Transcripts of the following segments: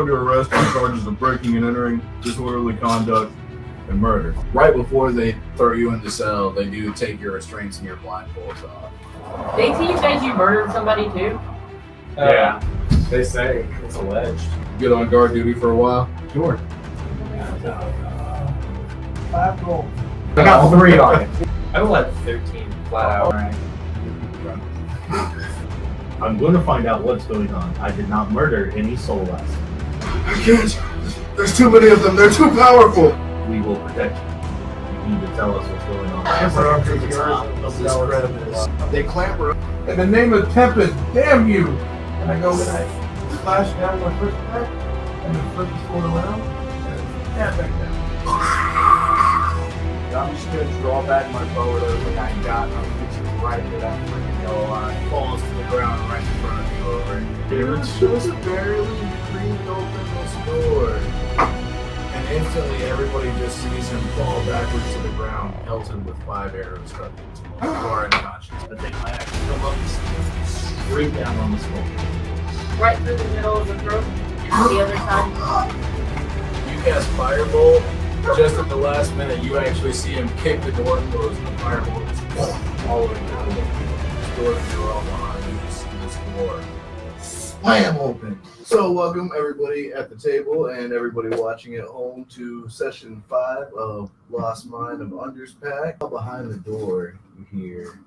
under arrest on charges of breaking and entering, disorderly conduct, and murder. Right before they throw you in the cell, they do take your restraints and your blindfolds off. They see you guys, you murdered somebody too? Yeah, they say it's alleged. Get on guard duty for a while? Sure. 5 gold. I got 3 on it. I would let 13 flat out. Right. I'm going to find out what's going on. I did not murder any soul last. I can't. There's too many of them. They're too powerful. We will protect you. You need to tell us what's going on. They clamber up. In the name of Tempest, damn you! And I go, and I flash down my first attack, and the flip is going around, and snap back down. I'm just gonna draw back my bow with everything I got, and I'm just right into that freaking yellow line. Falls to the ground right in front of you over. It just barely creaked open this door. And instantly everybody just sees him fall backwards to the ground, pelted with 5 arrows stuck into him. You are unconscious. I take my axe, come up, straight down on the skull. Right through the middle of the throat, on the other side. You cast Firebolt. Just at the last minute, you actually see him kick the door closed, and the Firebolt is all over the door. This door that you're all behind, you just see this door slam open. So welcome everybody at the table and everybody watching at home to session 5 of Lost Mine of Under's Pact. Behind the door here.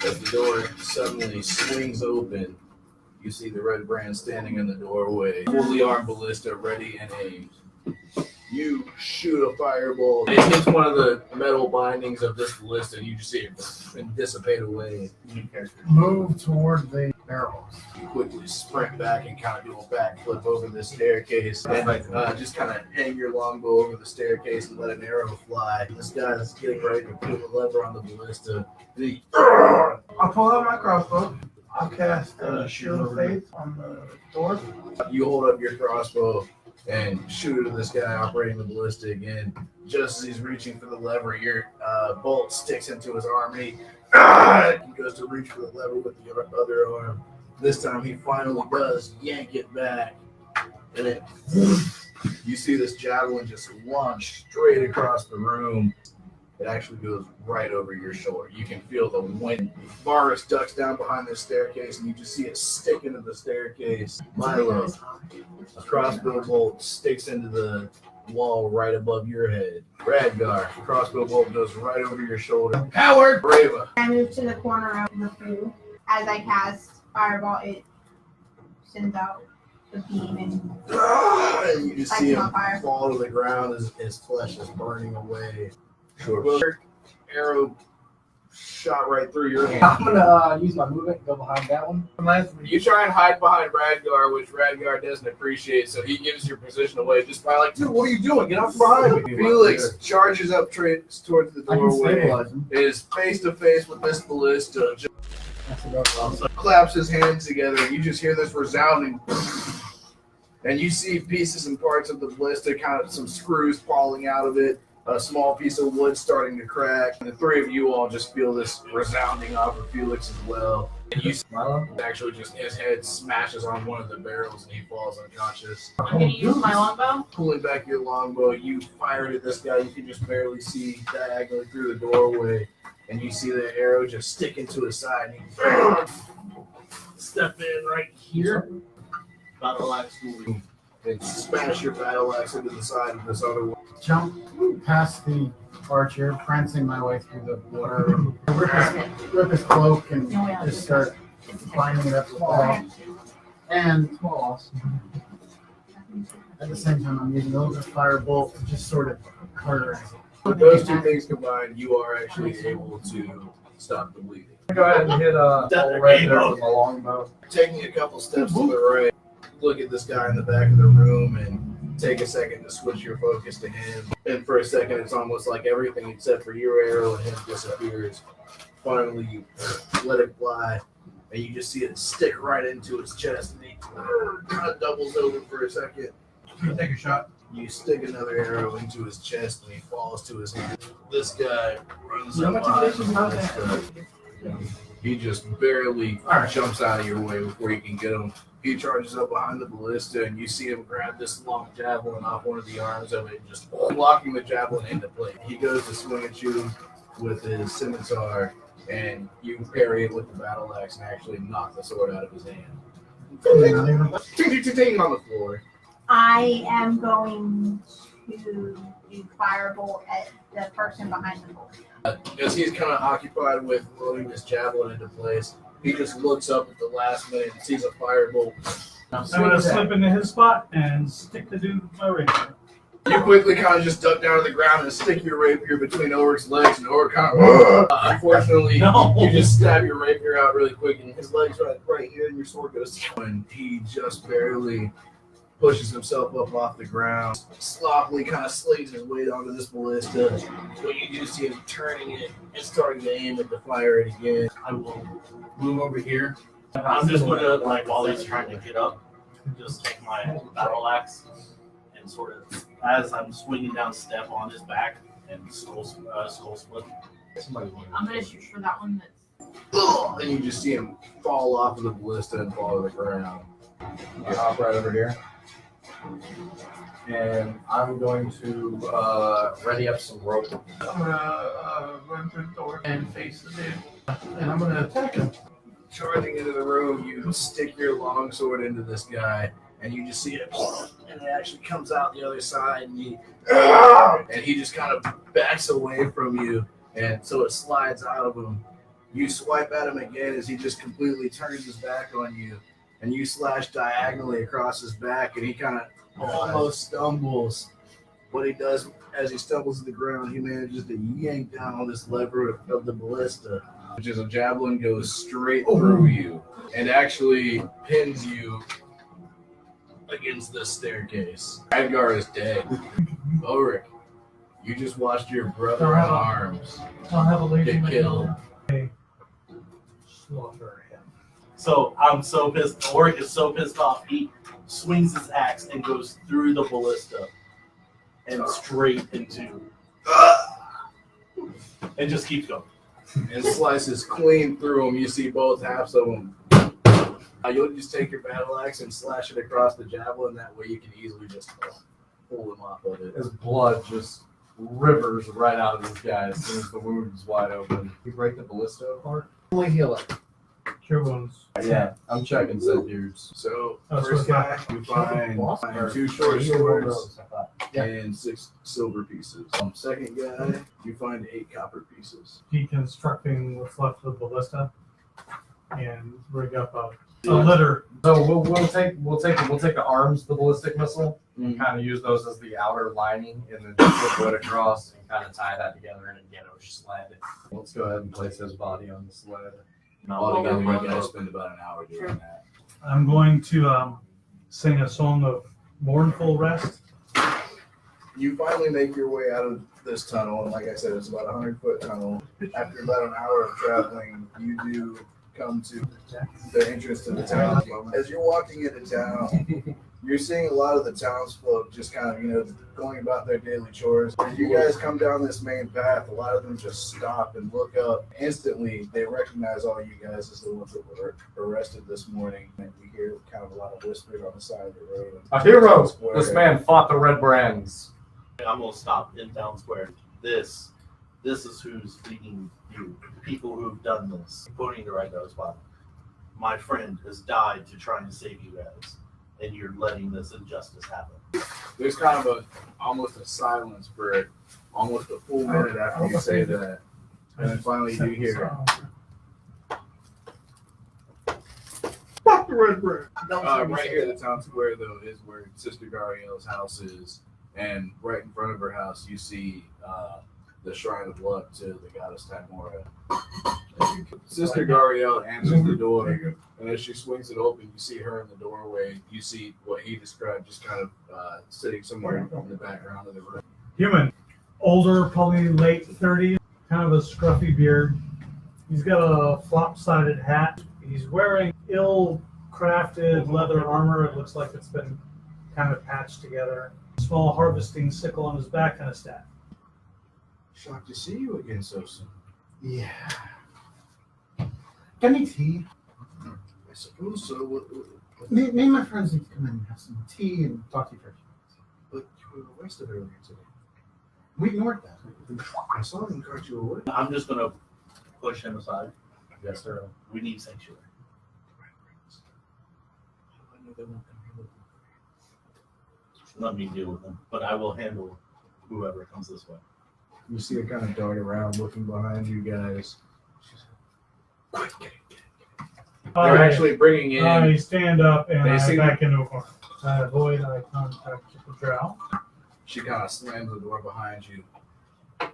As the door suddenly swings open, you see the Redbrand standing in the doorway, fully armed ballista, ready and aimed. You shoot a fireball. It hits one of the metal bindings of this ballista, and you just see it and dissipate away. Move toward the barrels. You quickly sprint back and kind of do a backflip over the staircase, and just kind of hang your longbow over the staircase and let an arrow fly. This guy is getting ready to pull the lever on the ballista. I'll pull out my crossbow. I'll cast Shield of Faith on the door. You hold up your crossbow and shoot at this guy operating the ballista again. Just as he's reaching for the lever, your bolt sticks into his arm. And he goes to reach for the lever with the other arm. This time he finally does yank it back. And it, you see this javelin just launch straight across the room. It actually goes right over your shoulder. You can feel the wind. Varus ducks down behind the staircase, and you just see it stick into the staircase. Milo, a crossbow bolt sticks into the wall right above your head. Radgar, crossbow bolt goes right over your shoulder. Howard! Brava. I move to the corner of the food. As I cast Fireball, it sends out the beam and you just see him fall to the ground as his flesh is burning away. Sure. Well, arrow shot right through your hand. I'm gonna use my movement and go behind that one. You try and hide behind Radgar, which Radgar doesn't appreciate, so he gives your position away just by like, dude, what are you doing? Get out from behind me. Felix charges up towards the doorway, is face to face with this ballista, just claps his hands together, and you just hear this resounding, and you see pieces and parts of the ballista, kind of some screws falling out of it. A small piece of wood starting to crack. And the 3 of you all just feel this resounding off of Felix as well. And you see actually just his head smashes on one of the barrels and he falls unconscious. I'm gonna use my longbow. Pulling back your longbow, you fire at this guy. You can just barely see diagonally through the doorway. And you see the arrow just stick into his side. And you step in right here. Battle axe moving. And smash your battle axe into the side of this other one. Jump past the archer, prancing my way through the water. Rip his cloak and just start binding it up with that. And at the same time, I'm using a little bit of firebolt to just sort of cauterize it. With those 2 things combined, you are actually able to stop the bleeding. Go ahead and hit right there with my longbow. Taking a couple steps to the right, look at this guy in the back of the room and take a second to switch your focus to him. And for a second, it's almost like everything except for your arrow and him disappears. Finally, you let it fly, and you just see it stick right into his chest, and he kind of doubles over for a second. You take a shot. You stick another arrow into his chest and he falls to his hand. This guy runs up behind him. He just barely jumps out of your way before you can get him. He charges up behind the ballista, and you see him grab this long javelin off one of the arms of it and just locking the javelin into place. He goes to swing at you with his scimitar, and you parry it with the battle axe and actually knock the sword out of his hand. Ting on the floor. I am going to do firebolt at the person behind the bull. Because he's kind of occupied with loading this javelin into place, he just looks up at the last minute and sees a firebolt. I'm going to slip into his spot and stick the dude with my rapier. You quickly kind of just duck down to the ground and stick your rapier between Ulrich's legs, and Ulrich kind of, unfortunately, you just stab your rapier out really quick, and his legs right here, and your sword goes down. And he just barely pushes himself up off the ground, sloppily kind of slings his weight onto this ballista. But you do see him turning it and starting to aim it to fire it again. I will move over here. I'm just going to, like, while he's trying to get up, just take my battle axe and sort of, as I'm swinging down, step on his back and skull split. I'm gonna shoot for that one that's. And you just see him fall off of the ballista and fall to the ground. I'll hop right over here. And I'm going to ready up some rope. I'm gonna run through the door and face the dude, and I'm gonna attack him. Charging into the room, you stick your long sword into this guy, and you just see it, and it actually comes out the other side, and he just kind of backs away from you, and so it slides out of him. You swipe at him again as he just completely turns his back on you, and you slash diagonally across his back, and he kind of almost stumbles. What he does as he stumbles to the ground, he manages to yank down on this lever of the ballista, which is a javelin goes straight through you and actually pins you against this staircase. Edgar is dead. Ulrich, you just watched your brother in arms I'll have a lady get killed. Slaughter him. So I'm so pissed. Ulrich is so pissed off. He swings his axe and goes through the ballista and straight into, and just keeps going. And slices clean through him. You see both halves of him. You'll just take your battle axe and slash it across the javelin. That way you can easily just pull him off of it. His blood just rivers right out of this guy as soon as the wound is wide open. You break the ballista apart? Only heal it. Cure wounds. Yeah, I'm checking said dudes. So, Oh, first so guy, you find 2 short swords and 6 silver pieces. Second guy, you find 8 copper pieces. Deconstructing what's left of the ballista and rig up a litter. So we'll take the arms, the ballistic missile, and kind of use those as the outer lining, and then just flip wood across and kind of tie that together in a ghetto sled. Let's go ahead and place his body on the sled. Altogether, you guys spend about an hour doing that. I'm going to sing a song of mournful rest. You finally make your way out of this tunnel, and like I said, it's about a 100-foot tunnel. After about an hour of traveling, you do come to the entrance to the town. As you're walking into town, you're seeing a lot of the townsfolk just kind of, going about their daily chores. As you guys come down this main path, a lot of them just stop and look up. Instantly, they recognize all you guys as the ones that were arrested this morning. And you hear kind of a lot of whispers on the side of the road. A hero! This man fought the Redbrands. I'm going to stop in town square. This is who's leading you. People who've done this. Putting the right spot. My friend has died to try and save you guys. And you're letting this injustice happen. There's kind of almost a silence for almost a full minute after you say that. And then finally you hear, "Fuck the Redbrand!" Right here, the town square, though, is where Sister Gariel's house is. And right in front of her house, you see the Shrine of Luck to the goddess Timora. Sister Gariel answers the door, and as she swings it open, you see her in the doorway. You see what he described, just kind of sitting somewhere in the background of the room. Human. Older, probably late 30s, kind of a scruffy beard. He's got a flop-sided hat. He's wearing ill-crafted leather armor. It looks like it's been kind of patched together. small harvesting sickle on his back and a staff. Shocked to see you again so soon. Yeah. Got any tea? I suppose so. Me and my friends need to come in and have some tea and talk to you for a few minutes. But you were arrested earlier today. We ignored that. I saw them cart you away. I'm just gonna push him aside. Yes, sir. We need sanctuary. I know they won't come here with me. Let me deal with them, but I will handle whoever comes this way. You see her kind of dart around, looking behind you guys. She's like, quick, get it. They're actually bringing in. I stand up and They I seem- back into a corner. I avoid eye contact with the drow. She kind of slams the door behind you.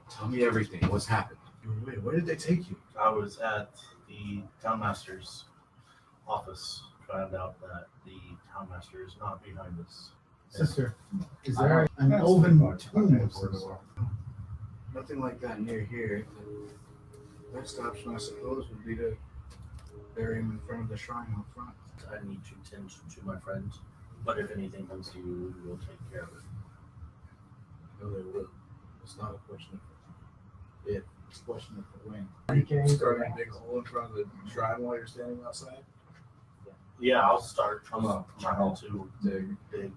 Tell me everything. What's happened? Wait, where did they take you? I was at the townmaster's office, found out that the townmaster is not behind us. Sister, is there an elven tomb of some sort? Nothing like that near here. The best option, I suppose, would be to bury him in front of the shrine out front. I need to tend to my friends, but if anything comes to you, we'll take care of it. I know they will. It's not a question of if, it's a question of when. You can Start a big hole in front of the shrine while you're standing outside. Yeah, I'll start. I'm I'm trying to Dig. dig.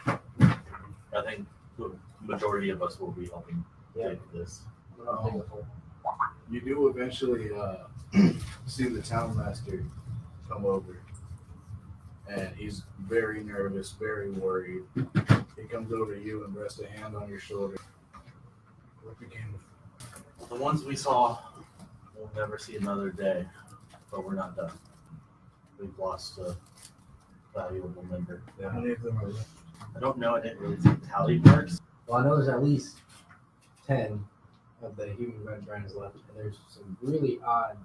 I think the majority of us will be helping dig this. You do eventually see the townmaster come over, and he's very nervous, very worried. He comes over to you and rests a hand on your shoulder. What became of The ones we saw will never see another day, but we're not done. We've lost a valuable member. how many of them are left? I don't know. I didn't really think tally marks. Well, I know there's at least 10 of the human Redbrands left, and there's some really odd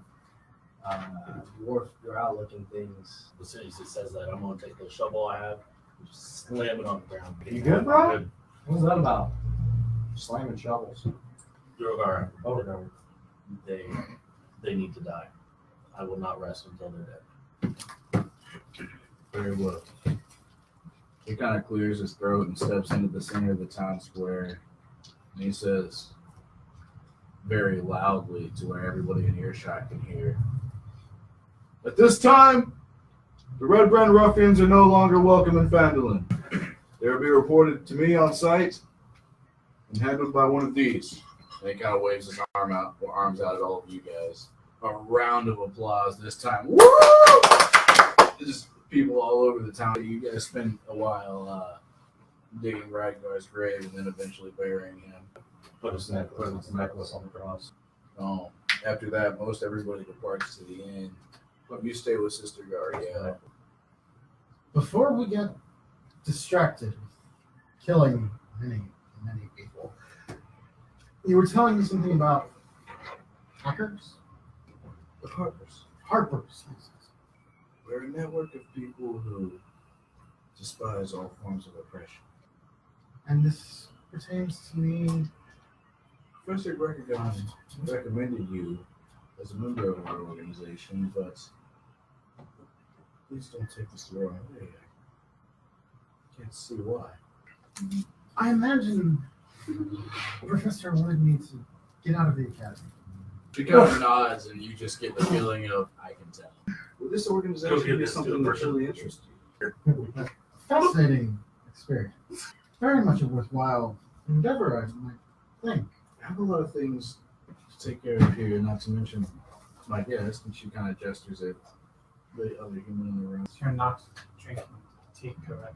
dwarf drow looking things. As soon as he says that, I'm gonna take the shovel I have and just slam it on the ground. You good, bro? Good. What's that about? Slamming shovels. Duergar, Oh, no. they need to die. I will not rest until they're dead. Very well. He kind of clears his throat and steps into the center of the town square. And he says, very loudly to where everybody in earshot can hear, "At this time, the Redbrand ruffians are no longer welcome in Phandalin. They will be reported to me on site and handled by one of these." And he kind of waves his arms out at all of you guys. A round of applause this time. Woo! Just people all over the town. You guys spend a while digging Ragdar's grave and then eventually burying him. Put his necklace on the cross. After that, most everybody departs to the inn. But you stay with Sister Garia. Before we get distracted with killing many people, you were telling me something about hackers? The Harpers. Harpers. Yes. We're a network of people who despise all forms of oppression. And this pertains to me. Professor Grecagon recommended you as a member of our organization, but please don't take this the wrong way. I can't see why. I imagine the professor wanted me to get out of the academy. She kind of nods, and you just get the feeling of, I can tell. Well, this organization is something that really interests you. Fascinating experience. Very much a worthwhile endeavor, I might think. I have a lot of things to take care of here, not to mention my guest, and she kind of gestures at the other human in the room. You're not drinking tea, correct?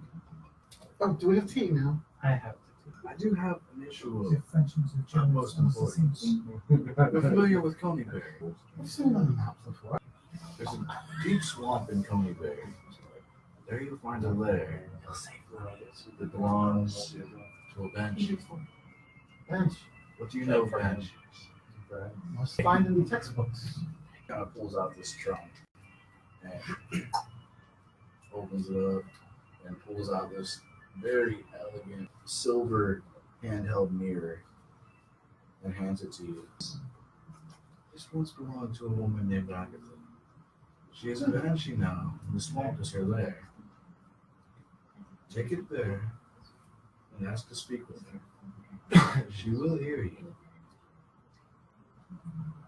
Oh, do we have tea now? I have the tea. I do have an issue The of French and the German utmost smells the importance. same. You're familiar with Coneyberry. I've seen it on the map before. There's a deep swamp in Coneyberry. There you'll find a lair that belongs to a banshee. Bench. What do you know of banshees? Must find in the textbooks. Kind of pulls out this trunk and opens it up and pulls out this very elegant silver handheld mirror and hands it to you. This once belonged to a woman named Agatha. She is a banshee now, and the swamp is her lair. Take it there and ask to speak with her. She will hear you.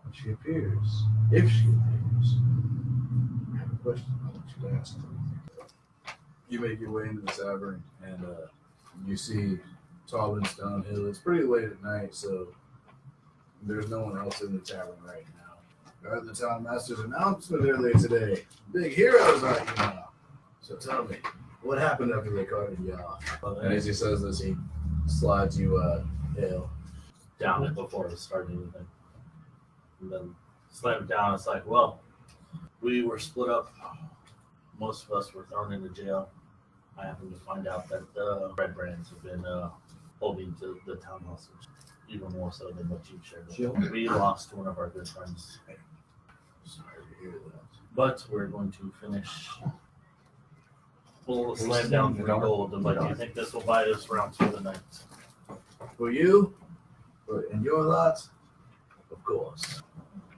When she appears, if she appears, I have a question I want you to ask her. You make your way into the tavern, and you see Tall and Stonehill. It's pretty late at night, so there's no one else in the tavern right now. Heard the town master's announcement earlier today. Big heroes aren't you now? So tell me, what happened after they carted you off? And as he says this, he slides you ale. Down it before it started anything. And then slam it down. It's like, well, we were split up. Most of us were thrown into jail. I happened to find out that the Redbrands have been holding to the town hostage, even more so than what you shared. We lost one of our good friends. Sorry to hear that. But we're going to finish. We'll slam down for gold. And like, do you think this will buy us rounds for the night? For you? And your lot? Of course.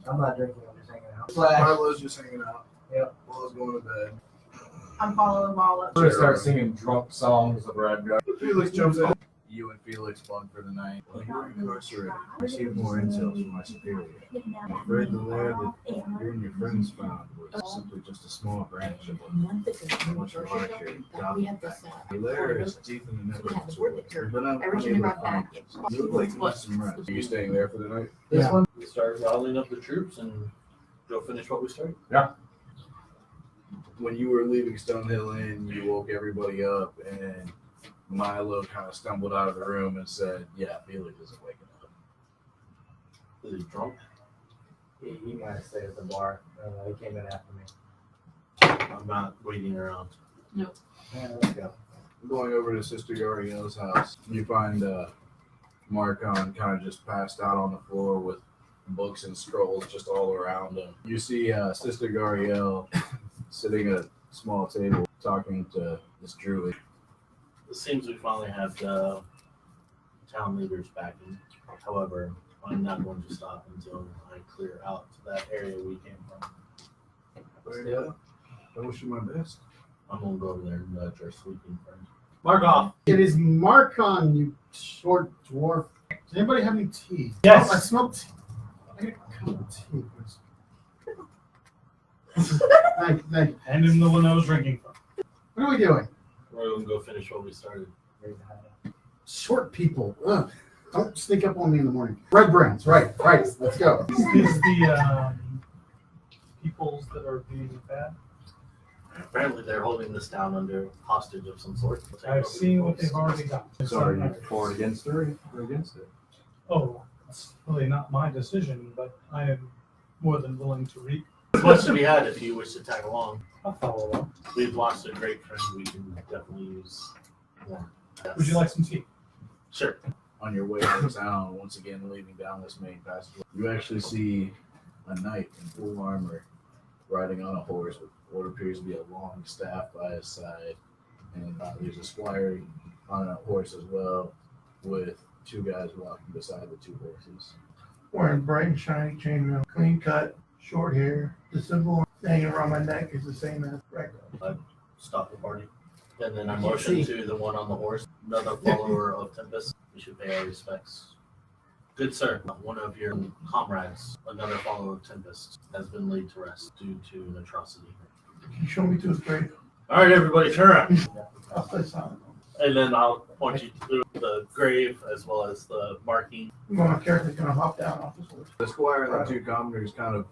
I'm not drinking, I'm just hanging out. Carlo's just hanging out. Yep. Paul's going to bed. I'm following Ball up. We're gonna start singing drunk songs of Redguard. Felix jumps in. You and Felix bond for the night. While you were incarcerated, I received more intel from my superior. I'm afraid the lair that you and your friends found was simply just a small branch of a much larger document. The lair is deep in the network, but I'm unable to find it. You look like you need some rest. Are you staying there for the night? This one? We start rallying up the troops and go finish what we started. When you were leaving Stonehill Inn, you woke everybody up, and Milo kind of stumbled out of the room and said, "Yeah, Felix isn't waking up." Is he drunk? He might have stayed at the bar. He came in after me. I'm not waiting around. Yeah, let's go. Going over to Sister Yariel's house, you find Marcon kind of just passed out on the floor with books and scrolls just all around him. You see Sister Gariel sitting at a small table talking to this druid. It seems we finally have the town leaders backing. However, I'm not going to stop until I clear out that area we came from. I wish you my best. I'm going to go over there and nudge our sleeping friend. Mark off. It is Marcon, you short dwarf. Does anybody have any tea? Yes. Oh, I smell tea. I got a cup of tea. Thank you. Hand him the one I was drinking from. What are we doing? We're going to go finish what we started. Short people. Ugh. Don't sneak up on me in the morning. Redbrands, right. Let's go. Is the peoples that are being bad? Apparently, they're holding this down under hostage of some sort. I've seen what they've already done. So are you for it against her or against it? Oh, it's really not my decision, but I am more than willing to read. As much as we had, if you wish to tag along. I'll follow along. We've lost a great friend. We can definitely use more. Would you like some tea? Sure. On your way out of town, once again leaving down this main passage, you actually see a knight in full armor riding on a horse with what appears to be a long staff by his side. And there's a squire on a horse as well, with two guys walking beside the two horses. Wearing bright and shiny chainmail, clean cut, short hair. The symbol hanging around my neck is the same as regular. Stop the party. And then I motion to the one on the horse, another follower of Tempest. We should pay our respects. Good sir, one of your comrades, another follower of Tempest, has been laid to rest due to an atrocity. Can you show me to his grave? All right, everybody, turn around. I'll say something. And then I'll point you to the grave as well as the marking. My character's gonna hop down off his horse. The squire and the two commoners kind of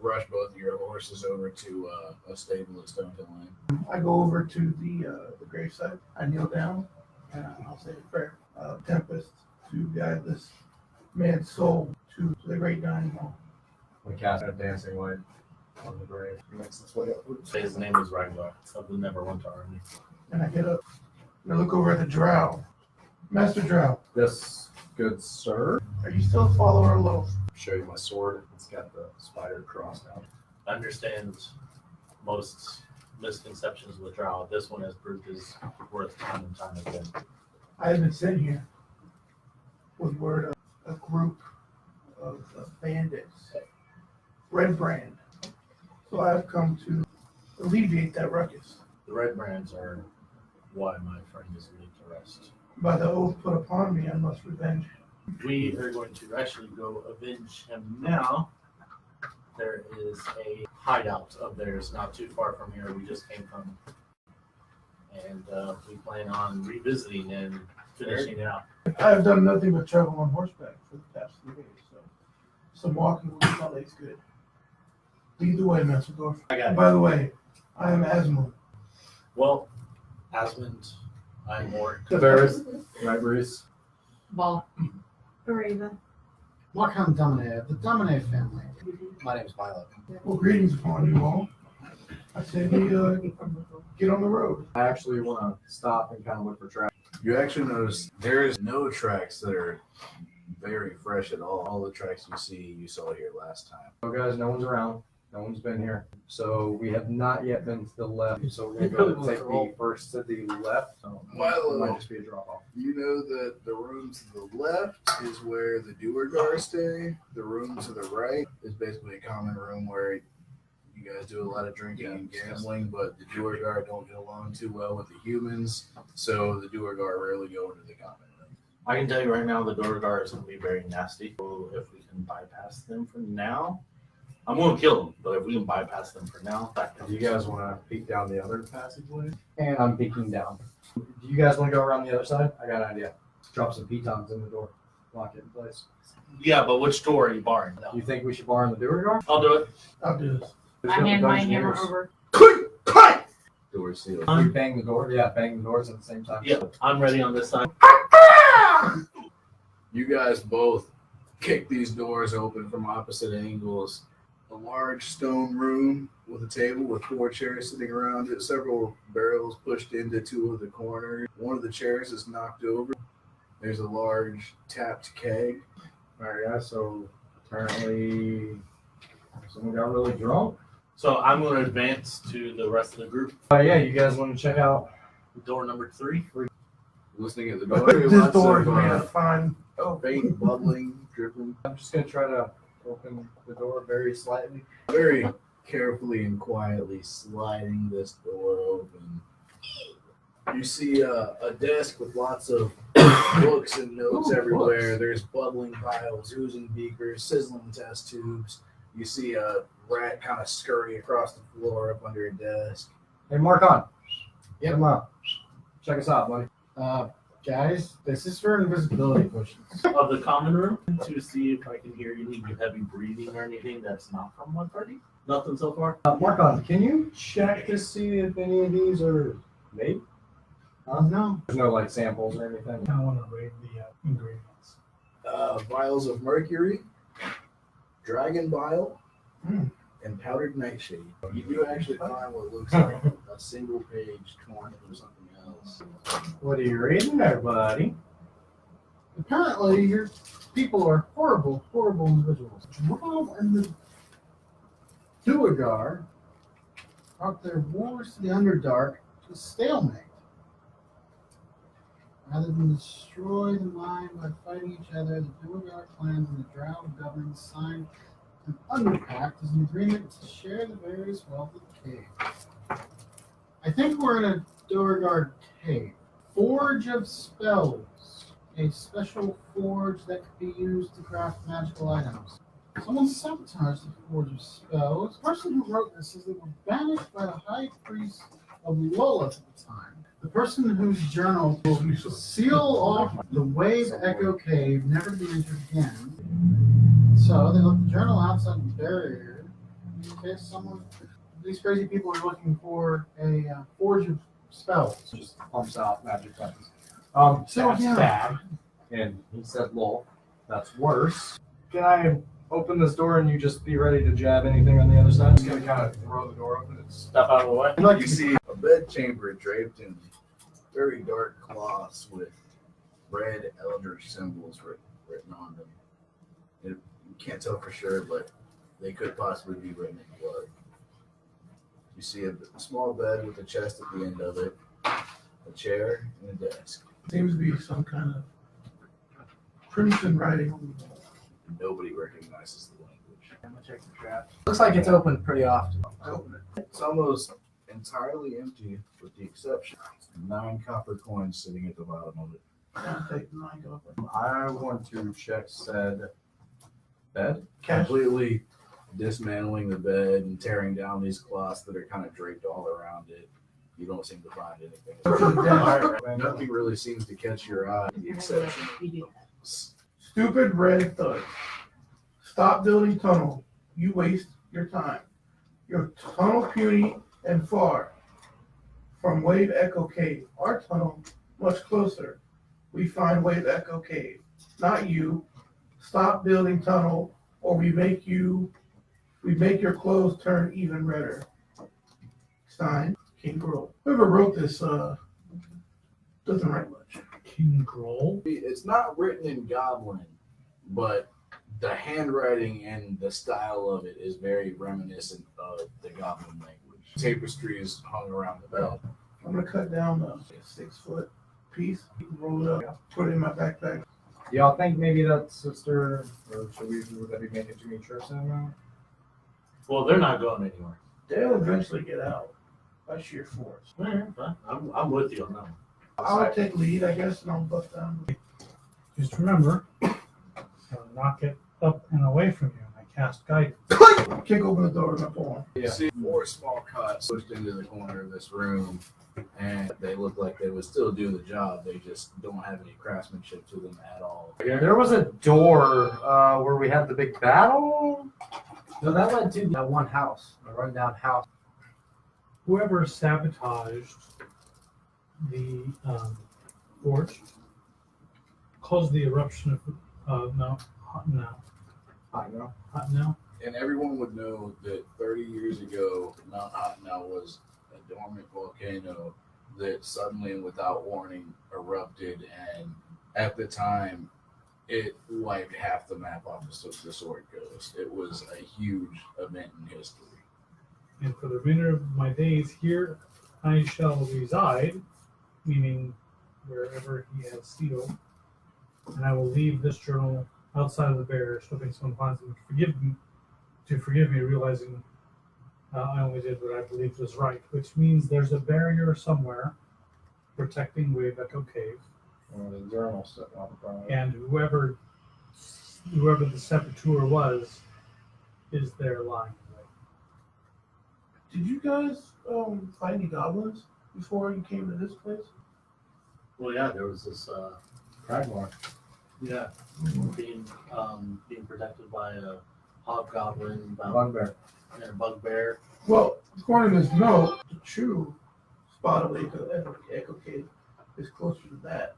rush both of your horses over to a stable at Stonehill Lane. I go over to the gravesite. I kneel down and I'll say a prayer. Tempest to guide this man's soul to the great dining hall. We cast a dancing light on the grave. He makes its way upwards. Say his name is Ragnar. Something never went to army. And I get up and I look over at the drow. Master Drow, Yes, good sir. are you still a follower of Loaf? Show you my sword. It's got the spider crossed out. I understand most misconceptions with Drow. This one has proved his worth time and time again. I have been sent here with word of a group of bandits, Redbrand. So I have come to alleviate that ruckus. The Redbrands are why my friend is laid to rest. By the oath put upon me, I must revenge him. We are going to actually go avenge him now. There is a hideout of theirs not too far from here. We just came from. And we plan on revisiting and finishing it out. I have done nothing but travel on horseback for the past 3 days, so some walking with Salt Lake's good. Lead the way, Messergorf. I got it. By the way, I am Asmund. Well, Asmund, I'm Mort. Ferris, right, Bruce? Ball. Raven. Welcome, Domine, the Domine family. My name's Milo. Well, greetings upon you all. I say we get on the road. I actually want to stop and kind of look for tracks. You actually notice there's no tracks that are very fresh at all. All the tracks you saw here last time. So guys, no one's around. No one's been here. So we have not yet been to the left. So we're going to take the first to the left. So it might just be a drop off. You know that the room to the left is where the Duergar stay. The room to the right is basically a common room where you guys do a lot of drinking and gambling, but the Duergar don't get along too well with the humans, so the Duergar rarely go into the common room. I can tell you right now, the Duergar is going to be very nasty. So if we can bypass them for now, I'm going to kill them, but if we can bypass them for now, Do you guys want to peek down the other passageway? And I'm peeking down. Do you guys want to go around the other side? I got an idea. Drop some pitons in the door. Lock it in place. Yeah, but which door are you barring? You think we should bar in the Duergar? I'll do it. I'll do this. I hand my hammer over. Door sealed. We bang the door. Yeah, bang the doors at the same time. Yeah, I'm ready on this side. You guys both kick these doors open from opposite angles. A large stone room with a table with 4 chairs sitting around it, several barrels pushed into 2 of the corners. One of the chairs is knocked over. There's a large tapped keg. All right, guys. So apparently someone got really drunk. So I'm going to advance to the rest of the group. Yeah, you guys want to check out Door number 3. Listening at the door. This Lots door of, is made of fine. faint bubbling, dripping. I'm just gonna try to open the door very slightly. Very carefully and quietly sliding this door open. You see a desk with lots of books and notes everywhere. Books. There's bubbling vials, oozing beakers, sizzling test tubes. You see a rat kind of scurry across the floor up under a desk. Hey, Marcon. Get him up. Check us out, buddy. Guys, this is for invisibility potions. Of the common room to see if I can hear any heavy breathing or anything that's not from one party. Nothing so far. Marcon, can you check to see if any of these are made? No. There's no like samples or anything. I want to read the ingredients. Vials of mercury, dragon bile, Hmm. and powdered nightshade. You do actually find what looks like a single page coin or something else. What are you reading there, buddy? Apparently, your people are horrible, horrible individuals. Drow and the Duergar brought their wars to the Underdark to a stalemate. Rather than destroy the mind by fighting each other, the Duergar clans and the Drow governments signed an Underpact as an agreement to share the various wealth of the cave. I think we're in a Duergar cave. Forge of Spells. A special forge that could be used to craft magical items. Someone sabotaged the Forge of Spells. The person who wrote this says they were banished by the High Priest of Lolith at the time. The person whose journal will seal off the Wave Echo Cave, never to be entered again. So they left the journal outside the barrier in case someone, these crazy people are looking for a Forge of Spells. Just pumps out magic weapons. So, That's yeah. bad. And he said, lol, that's worse. Can I open this door and you just be ready to jab anything on the other side? Just gonna kind of throw the door open and Step out of the way. You see a bed chamber draped in very dark cloths with red eldritch symbols written on them. You can't tell for sure, but they could possibly be written in blood. You see a small bed with a chest at the end of it, a chair, and a desk. Seems to be some kind of crimson writing. Nobody recognizes the language. I'm gonna check the trap. Looks like it's open pretty often. I open it. It's almost entirely empty with the exception of 9 copper coins sitting at the bottom of it. I'll take the mic off. I want to check said bed. Cash. Completely dismantling the bed and tearing down these cloths that are kind of draped all around it. You don't seem to find anything. Nothing really seems to catch your eye, with the exception of Stupid red thud. Stop building tunnel. You waste your time. Your tunnel puny and far from Wave Echo Cave. Our tunnel much closer. We find Wave Echo Cave. Not you. Stop building tunnel or we make your clothes turn even redder. Signed, King Grohl. Whoever wrote this doesn't write much. King Grohl? It's not written in Goblin, but the handwriting and the style of it is very reminiscent of the Goblin language. Tapestry is hung around the bed. I'm gonna cut down a 6-foot piece, roll it up, put it in my backpack. Y'all think maybe that sister, or would that be making too many trips in now? Well, they're not going anywhere. They'll eventually get out by sheer force. All right, fine. I'm with you on that one. I'll take lead, I guess, and I'll bust down. Just remember, knock it up and away from you. I cast guidance. Kick open the door and I pull You see 4 small cots pushed into the corner of this room, and they look like they would still do the job. They just don't have any craftsmanship to them at all. There was a door where we had the big battle. No, that led to that one house, a rundown house. Whoever sabotaged the forge caused the eruption of hot now. And everyone would know that 30 years ago, Mount Hotnow was a dormant volcano that suddenly and without warning erupted, and at the time, it wiped half the map off of the Sword Coast. It was a huge event in history. And for the remainder of my days here, I shall reside, meaning wherever he has sealed, and I will leave this journal outside of the barriers, hoping someone finds them to forgive me, realizing I only did what I believed was right, which means there's a barrier somewhere protecting Wave Echo Cave. Or the journal sitting on the front. And whoever the saboteur was is there lying in wait. Did you guys fight any goblins before you came to this place? Well, yeah, there was this. Cragmore. Yeah, being protected by a hobgoblin, Bugbear. and a bugbear. Well, according to this note, the true spot of Echo Cave is closer to that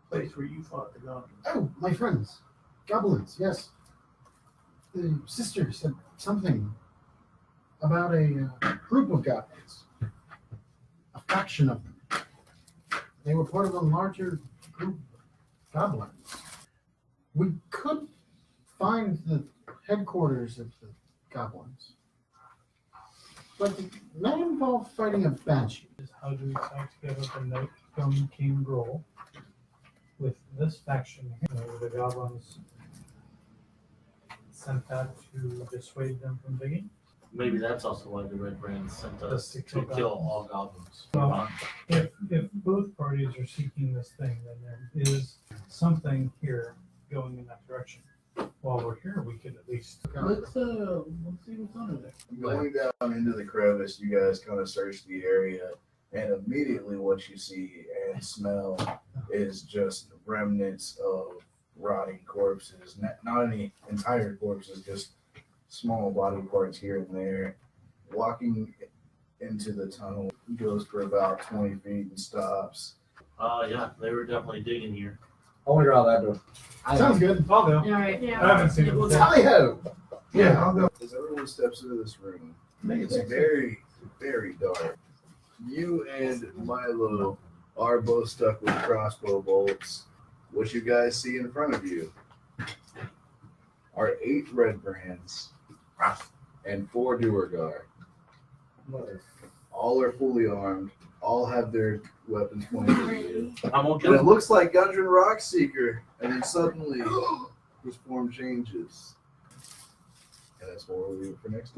place where you fought the goblins. Oh, my friends. Goblins, yes. The sister said something about a group of goblins. A faction of them. They were part of a larger group of goblins. We could find the headquarters of the goblins. But it may involve fighting a banshee. How do we tie together the note from King Grohl with this faction here, where the goblins sent that to dissuade them from digging? Maybe that's also why the Redbrand sent us To to kill kill all goblins. Well, if both parties are seeking this thing, then there is something here going in that direction. While we're here, we could at least Let's see what's under there. Going down into the crevice, you guys kind of search the area, and immediately what you see and smell is just remnants of rotting corpses. Not any entire corpses, just small body parts here and there. Walking into the tunnel goes for about 20 feet and stops. Yeah, they were definitely digging here. I want to go out that door. Sounds good. I'll go. All right. I haven't seen it before. Tally-ho! Yeah, I'll go. As everyone steps into this room, Make it it's sexy. very, very dark. You and Milo are both stuck with crossbow bolts. What you guys see in front of you are 8 Redbrands and 4 Duergar. All are fully armed. All have their weapons pointed at you. I'm okay. And it looks like Gundren Rockseeker, and then suddenly his form changes. And that's what we'll leave it for next time.